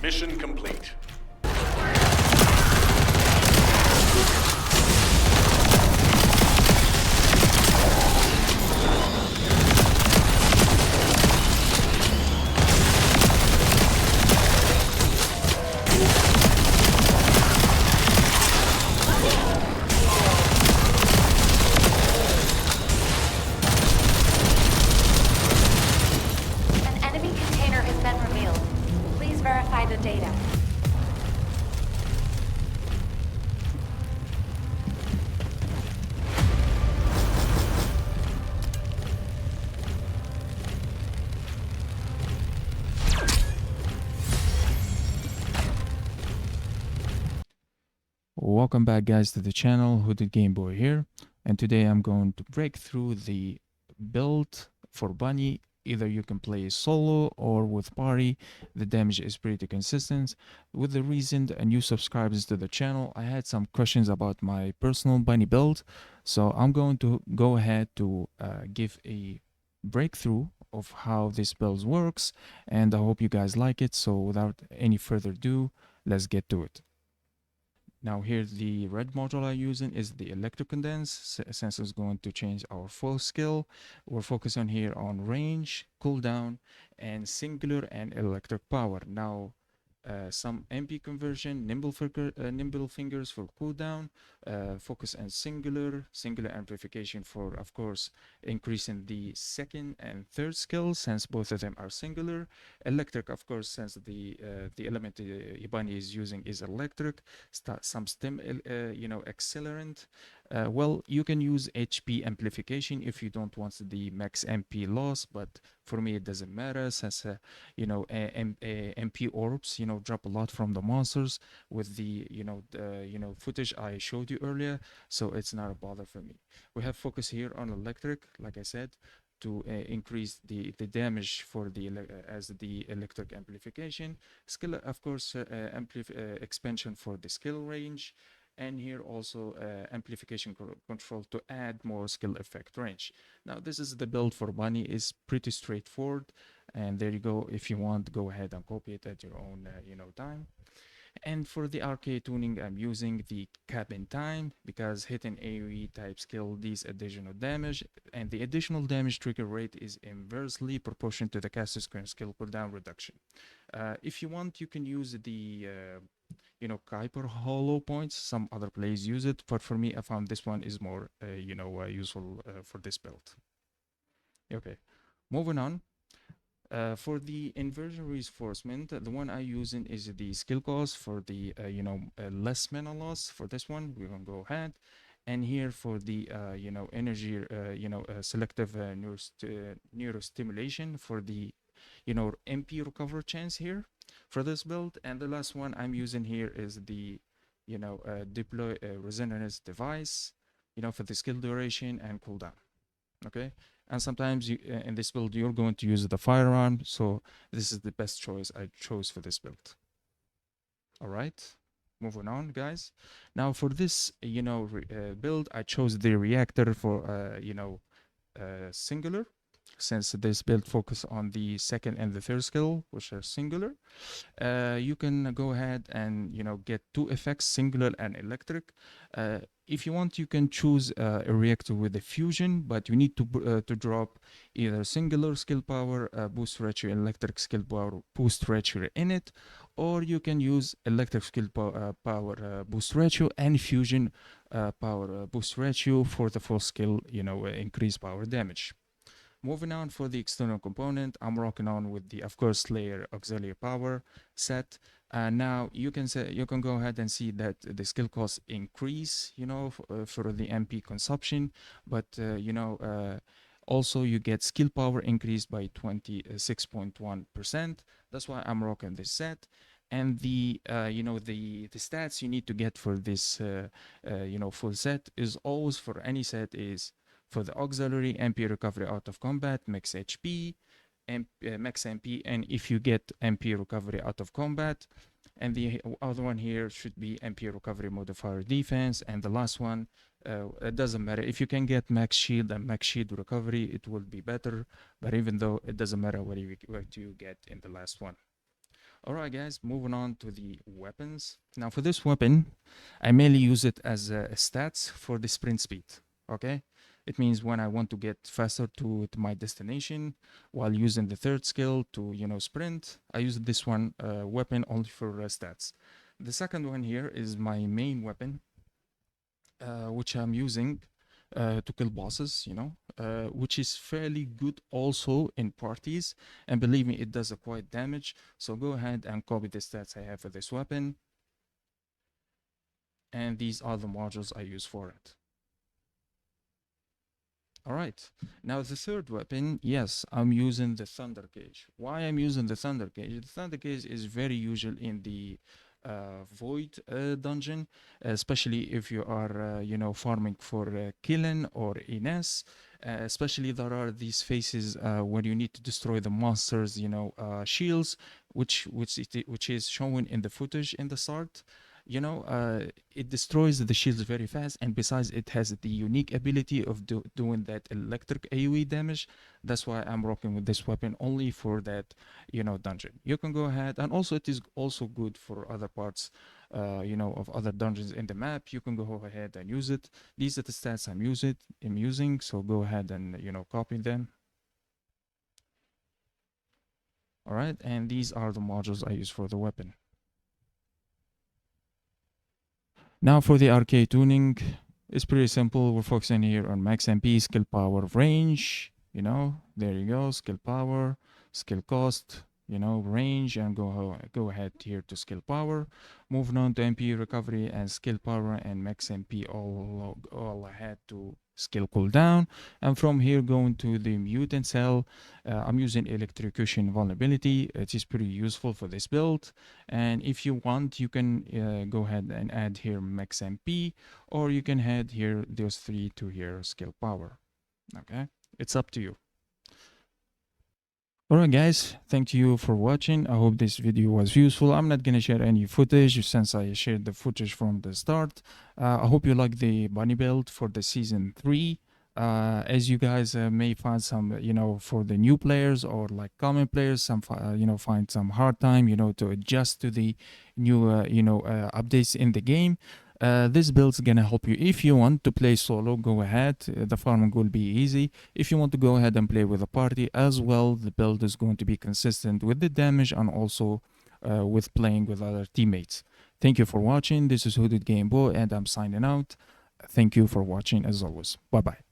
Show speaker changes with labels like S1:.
S1: Mission complete.
S2: An enemy container has been revealed. Please verify the data.
S3: Welcome back guys to the channel, Hooded Game Boy here, and today I'm going to break through the build for Bunny. Either you can play solo or with party. The damage is pretty consistent. With the recent new subscribers to the channel, I had some questions about my personal Bunny build, so I'm going to go ahead to give a breakthrough of how this build works, and I hope you guys like it. So without any further ado, let's get to it. Now here the red module I'm using is the electric condense, since it's going to change our full skill. We're focusing here on range, cooldown, and singular and electric power. Now some MP conversion, nimble fingers for cooldown, focus on singular amplification for, of course, increasing the second and third skills, since both of them are singular. Electric, of course, since the element Ibani is using is electric. Some stem accelerant. Well, you can use HP amplification if you don't want the max MP loss, but for me it doesn't matter, since MP orbs drop a lot from the monsters with the footage I showed you earlier, so it's not a bother for me. We have focus here on electric, like I said, to increase the damage for the as the electric amplification. Skill, of course, expansion for the skill range, and here also amplification control to add more skill effect range. Now this is the build for Bunny. Is pretty straightforward, and there you go. If you want, go ahead and copy it at your own time. And for the Arche Tuning, I'm using the cabin time, because hitting AoE type skill deals additional damage, and the additional damage trigger rate is inversely proportional to the caster's current skill cooldown reduction. If you want, you can use the Kuiper hollow points. Some other players use it, but for me I found this one is more useful for this build. Okay, moving on. For the inversion reinforcement, the one I using is the skill cost for the less mana loss. For this one, we're gonna go ahead, and here for the energy selective neurostimulation for the MP recover chance here for this build. And the last one I'm using here is the deploy resonance device for the skill duration and cooldown. Okay, and sometimes you in this build you're going to use the firearm, so this is the best choice I chose for this build. All right, moving on guys. Now for this build I chose the reactor for singular, since this build focus on the second and the third skill, which are singular. You can go ahead and get two effects, singular and electric. If you want, you can choose a reactor with a fusion, but you need to drop either singular skill power boost ratio, electric skill power boost ratio in it, or you can use electric skill power boost ratio and fusion power boost ratio for the full skill increased power damage. Moving on for the external component, I'm rocking on with the, of course, Slayer auxiliary power set. Now you can go ahead and see that the skill costs increase, for the MP consumption, but also you get skill power increased by 26.1%. That's why I'm rocking this set. And the the stats you need to get for this full set is always, for any set, is for the auxiliary MP recovery out of combat, max HP, max MP, and if you get MP recovery out of combat. And the other one here should be MP recovery modifier defense. And the last one, it doesn't matter. If you can get max shield and max shield recovery, it will be better. But even though, it doesn't matter what you get in the last one. Alright guys, moving on to the weapons. Now for this weapon, I mainly use it as stats for the sprint speed, okay? It means when I want to get faster to my destination while using the third skill to, sprint, I use this one weapon only for stats. The second one here is my main weapon, which I'm using to kill bosses, which is fairly good also in parties. And believe me, it does a quite damage. So go ahead and copy the stats I have for this weapon. And these are the modules I use for it. All right, now the third weapon, yes, I'm using the Thunder Cage. Why I'm using the Thunder Cage? The Thunder Cage is very usual in the Void dungeon, especially if you are, farming for Killen or Ines. Especially there are these phases where you need to destroy the monsters, shields, which is shown in the footage in the start. It destroys the shields very fast, and besides it has the unique ability of doing that electric AoE damage. That's why I'm rocking with this weapon only for that dungeon. You can go ahead, and also it is also good for other parts of other dungeons in the map. You can go ahead and use it. These are the stats I'm using, so go ahead and copy them. All right, and these are the modules I use for the weapon. Now for the Arche Tuning, it's pretty simple. We're focusing here on max MP, skill power, range, there you go, skill power, skill cost, range, and go ahead here to skill power. Moving on to MP recovery and skill power and max MP all ahead to skill cooldown. And from here going to the mutant cell, I'm using electrocution vulnerability. It is pretty useful for this build, and if you want you can go ahead and add here max MP, or you can add here those three to here skill power. Okay, it's up to you. Alright guys, thank you for watching. I hope this video was useful. I'm not gonna share any footage since I shared the footage from the start. I hope you like the bunny build for the season 3. As you guys may find some, for the new players or like common players, some find some hard time, to adjust to the new, updates in the game. This build's gonna help you. If you want to play solo, go ahead. The farming will be easy. If you want to go ahead and play with a party as well, the build is going to be consistent with the damage and also with playing with other teammates. Thank you for watching. This is Hooded Game Boy, and I'm signing out. Thank you for watching as always. Bye bye.